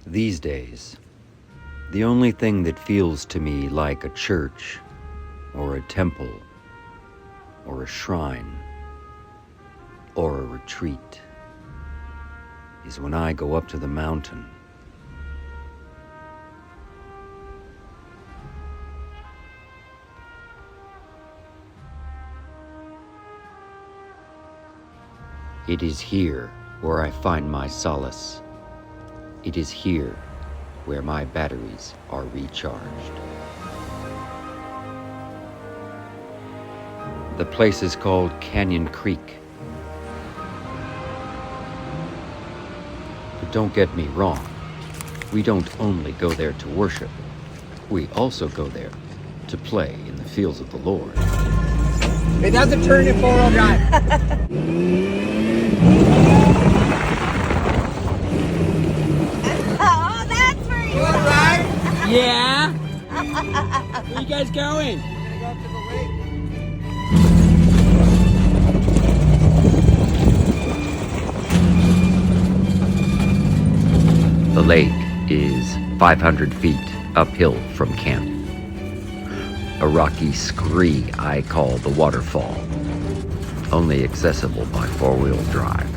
These days, the only thing that feels to me like a church or a temple or a shrine or a retreat is when I go up to the mountain. It is here where I find my solace. It is here where my batteries are recharged. The place is called Canyon Creek. But don't get me wrong, we don't only go there to worship. We also go there to play in the fields of the Lord. It doesn't turn in four-wheel drive. Oh, that's where you are. Right? Yeah. Where you guys going? We're gonna go up to the lake. The lake is 500 feet uphill from camp. A rocky scree I call the waterfall, only accessible by four-wheel drive.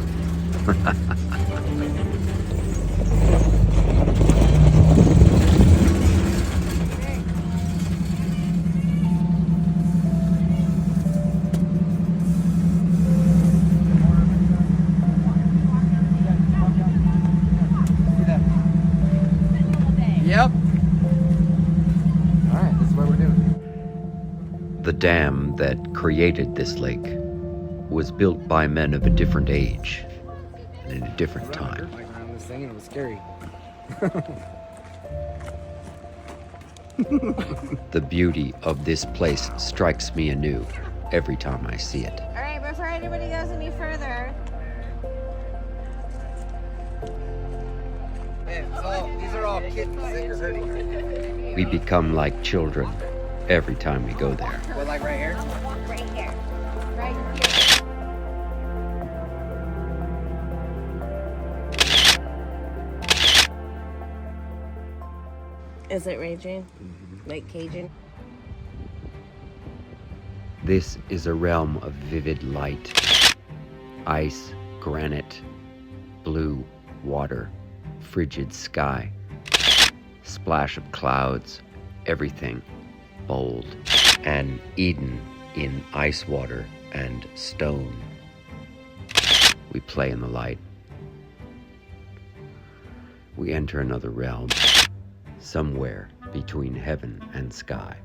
Yep. All right, this is what we're doing. The dam that created this lake was built by men of a different age and in a different time. Like around this thing, and it was scary. The beauty of this place strikes me anew every time I see it. All right, before anybody goes any further. Man, these are all kittens that you're hurting. We become like children every time we go there. What, like right here? Right here. Right here. Is it raging? Like Cajun? This is a realm of vivid light. Ice, granite, blue water, frigid sky, splash of clouds, everything bold, and Eden in ice water and stone. We play in the light. We enter another realm, somewhere between heaven and sky.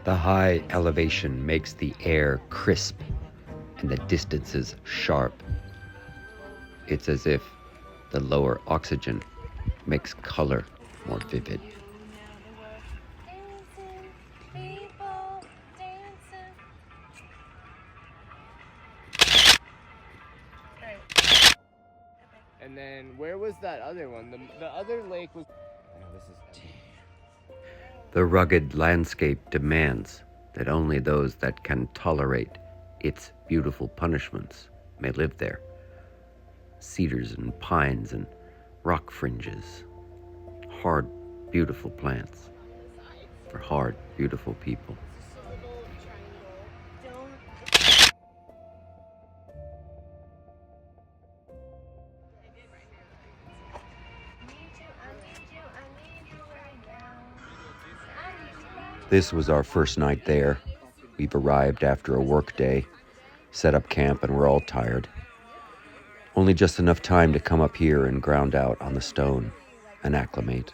The high elevation makes the air crisp and the distances sharp. It's as if the lower oxygen makes color more vivid. And then where was that other one? The other lake was. Oh, this is. The rugged landscape demands that only those that can tolerate its beautiful punishments may live there. Cedars and pines and rock fringes. Hard, beautiful plants for hard, beautiful people. This was our first night there. We've arrived after a work day, set up camp, and we're all tired. Only just enough time to come up here and ground out on the stone and acclimate.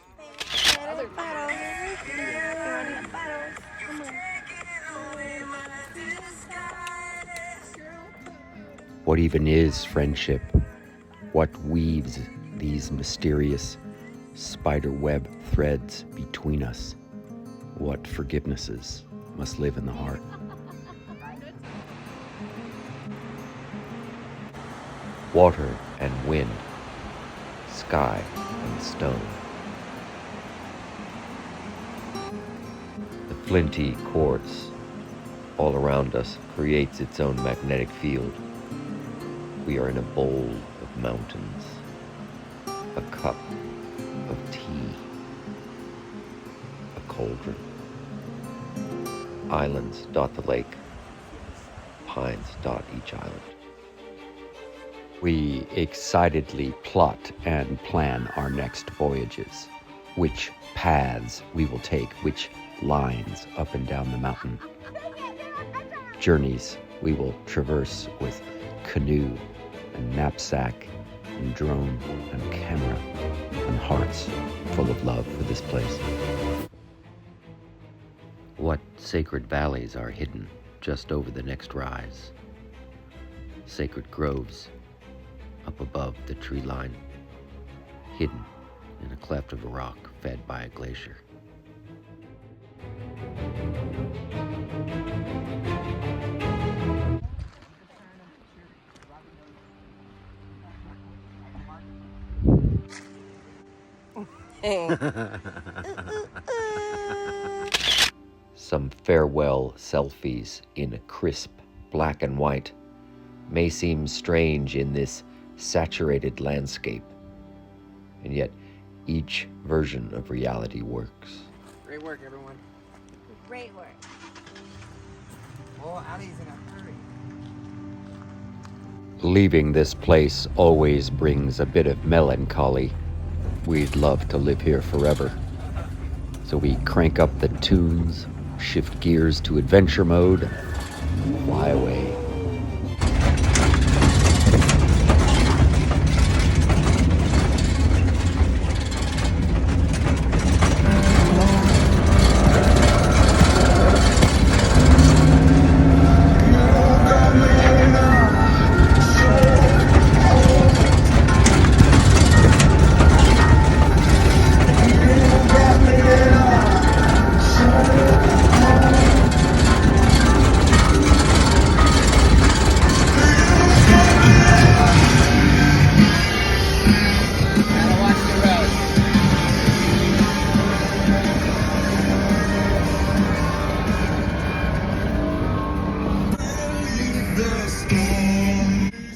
What even is friendship? What weaves these mysterious spider web threads between us? What forgivenesses must live in the heart? Water and wind, sky and and stone. The flinty quartz all around us creates its own magnetic field. We are in a bowl of mountains, a cup of tea, a cauldron. Islands dot the lake, pines dot each island. We excitedly plot and plan our next voyages, which paths we will take, which lines up and down the mountain. Journeys we will traverse with canoe and knapsack and drone and camera and hearts full of love for this place. What sacred valleys are hidden just over the next rise? Sacred groves up above the tree line, hidden in a cleft of a rock fed by a glacier. Some farewell selfies in crisp black and white may seem strange in this saturated landscape, and yet each version of reality works. Great work, everyone. Great work. Oh, Ali's in a hurry. Leaving this place always brings a bit of melancholy. We'd love to live here forever. So we crank up the tunes, shift gears to adventure mode, and fly away. Gotta watch the road.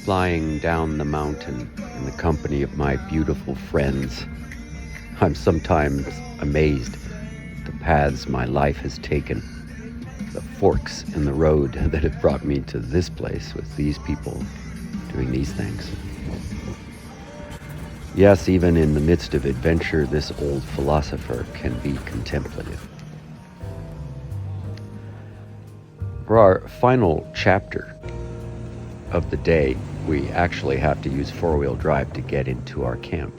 Flying down the mountain in the company of my beautiful friends, I'm sometimes amazed at the paths my life has taken, the forks in the road that have brought me to this place with these people doing these things. Yes, even in the midst of adventure, this old philosopher can be contemplative. For our final chapter of the day, we actually have to use four-wheel drive to get into our camp.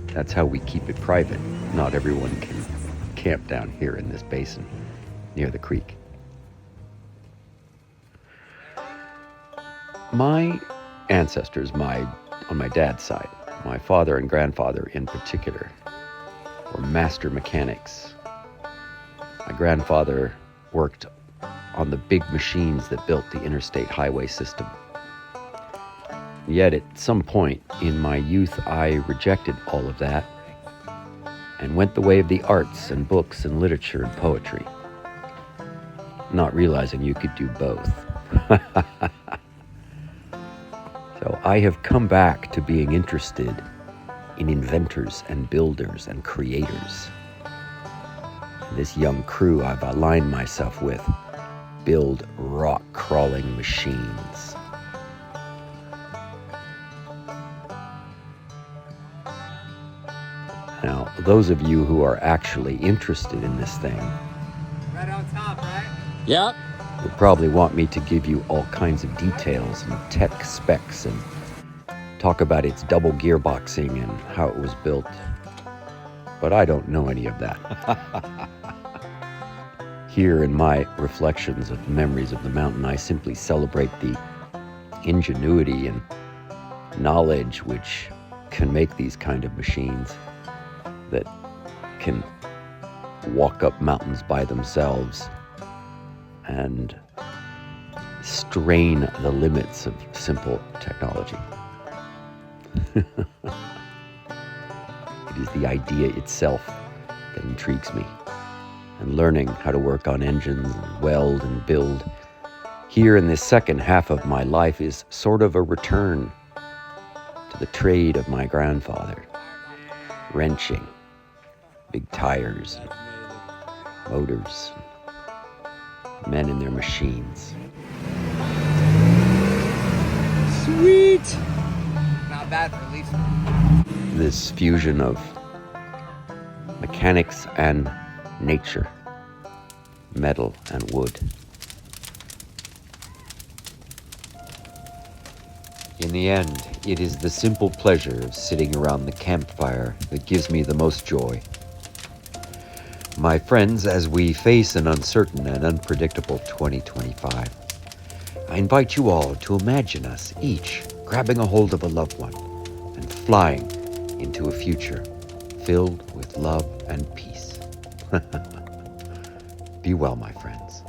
That's how we keep it private. Not everyone can camp down here in this basin near the creek. My ancestors, on my dad's side, my father and grandfather in particular, were master mechanics. My grandfather worked on the big machines that built the interstate highway system. Yet at some point in my youth, I rejected all of that and went the way of the arts and books and literature and poetry, not realizing you could do both. So I have come back to being interested in inventors and builders and creators. This young crew I've aligned myself with build rock-crawling machines. Now, those of you who are actually interested in this thing Right on top, right? Yep. would probably want me to give you all kinds of details and tech specs and talk about its double gearboxing and how it was built. But I don't know any of that. Here in my reflections of memories of the mountain, I simply celebrate the ingenuity and knowledge which can make these kind of machines that can walk up mountains by themselves and strain the limits of simple technology. It is the idea itself that intrigues me. And learning how to work on engines and weld and build here in this second half of my life is sort of a return to the trade of my grandfather. Wrenching, big tires, motors, men in their machines. Sweet! Not bad for Lisa. This fusion of mechanics and nature, metal and wood. In the end, it is the simple pleasure of sitting around the campfire that gives me the most joy. My friends, as we face an uncertain and unpredictable 2025, I invite you all to imagine us each grabbing a hold of a loved one and flying into a future filled with love and peace. Be well, my friends.